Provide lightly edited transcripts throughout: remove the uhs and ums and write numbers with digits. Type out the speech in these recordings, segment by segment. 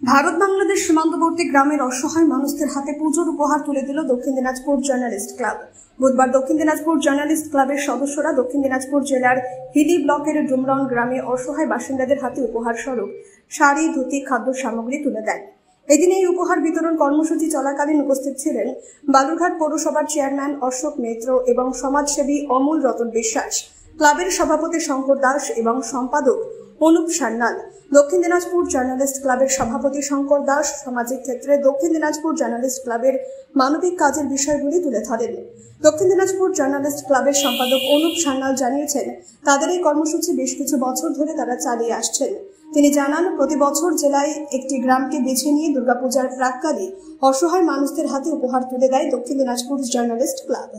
ভারত বাংলাদেশ সীমান্তবর্তী গ্রামের অসহায় মানুষদের হাতে পুজোর উপহার তুলে দিল দক্ষিণ দিনাজপুর জার্নালিস্ট ক্লাব। বুধবার দক্ষিণ দিনাজপুর জার্নালিস্ট ক্লাবের সদস্যরা দক্ষিণ দিনাজপুর জেলার হিলি ব্লকের ডুমরাউন গ্রামে অসহায় বাসিন্দাদের হাতে উপহার স্বরূপ শাড়ি, ধুতি, খাদ্য সামগ্রী তুলে দেন। এদিন এই উপহার বিতরণ কর্মসূচি চলাকালীন উপস্থিত ছিলেন বালুরঘাট পৌরসভার চেয়ারম্যান অশোক মিত্র এবং সমাজসেবী অমূল রতন বিশ্বাস, ক্লাবের সভাপতি শঙ্কর দাস এবং সম্পাদক অনুপ সান্যাল। দক্ষিণ দিনাজপুর জার্নালিস্ট ক্লাবের সভাপতি শঙ্কর দাস সামাজিক ক্ষেত্রে দক্ষিণ দিনাজপুর জার্নালিস্ট ক্লাবের মানবিক কাজের বিষয়গুলি তুলে ধরেন। দক্ষিণ দিনাজপুর জার্নালিস্ট ক্লাবের সম্পাদক অনুপ সান্যাল জানিয়েছেন, তাদের এই কর্মসূচি বেশ কিছু বছর ধরে তারা চালিয়ে আসছেন। তিনি জানান, প্রতি বছর জেলায় একটি গ্রামকে বেছে নিয়ে দুর্গাপূজার প্রাক্কালে অসহায় মানুষদের হাতে উপহার তুলে দেয় দক্ষিণ দিনাজপুর জার্নালিস্ট ক্লাব।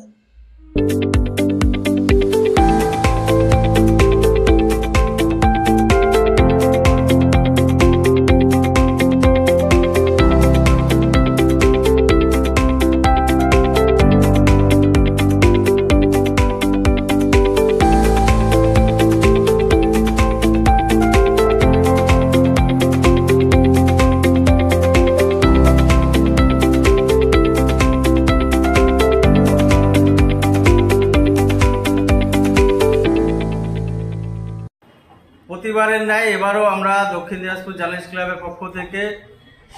প্রতিবারের ন্যায় এবারও আমরা দক্ষিণ দিনাজপুর জার্নালিস্ট ক্লাবের পক্ষ থেকে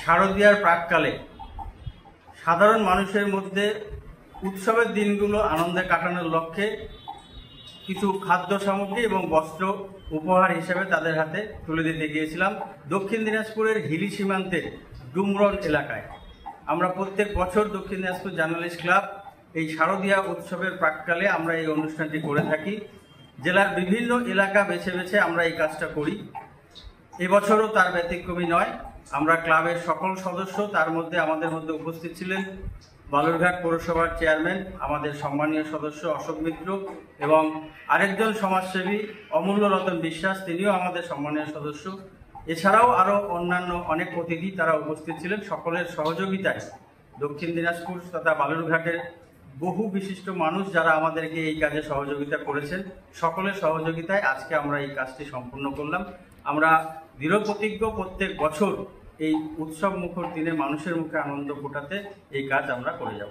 শারদীয়ার প্রাক্কালে সাধারণ মানুষের মধ্যে উৎসবের দিনগুলো আনন্দে কাটানোর লক্ষ্যে কিছু খাদ্য সামগ্রী এবং বস্ত্র উপহার হিসেবে তাদের হাতে তুলে দিতে গিয়েছিলাম দক্ষিণ দিনাজপুরের হিলি সীমান্তের ডুমরাউন এলাকায়। আমরা প্রত্যেক বছর দক্ষিণ দিনাজপুর জার্নালিস্ট ক্লাব এই শারদীয়া উৎসবের প্রাক্কালে আমরা এই অনুষ্ঠানটি করে থাকি। জেলার বিভিন্ন এলাকা বেছে বেছে আমরা এই কাজটা করি। এবছরও তার ব্যতিক্রমী নয়। আমরা ক্লাবের সকল সদস্য, তার মধ্যে আমাদের মধ্যে উপস্থিত ছিলেন বালুরঘাট পৌরসভার চেয়ারম্যান, আমাদের সম্মানীয় সদস্য অশোক মিত্র এবং আরেকজন সমাজসেবী অমূল্য রতন বিশ্বাস, তিনিও আমাদের সম্মানীয় সদস্য। এছাড়াও আরও অন্যান্য অনেক অতিথি তারা উপস্থিত ছিলেন। সকলের সহযোগিতায় দক্ষিণ দিনাজপুর তথা বালুরঘাটের বহু বিশিষ্ট মানুষ যারা আমাদেরকে এই কাজে সহযোগিতা করেছেন, সকলের সহযোগিতায় আজকে আমরা এই কাজটি সম্পূর্ণ করলাম। আমরা দৃঢ়প্রতিজ্ঞ প্রত্যেক বছর এই উৎসব মুখর দিনে মানুষের মুখে আনন্দ ফোটাতে এই কাজ আমরা করে যাব।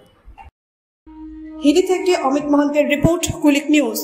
হিলি থেকে অমিত মহন্তের রিপোর্ট, কুলিক নিউজ।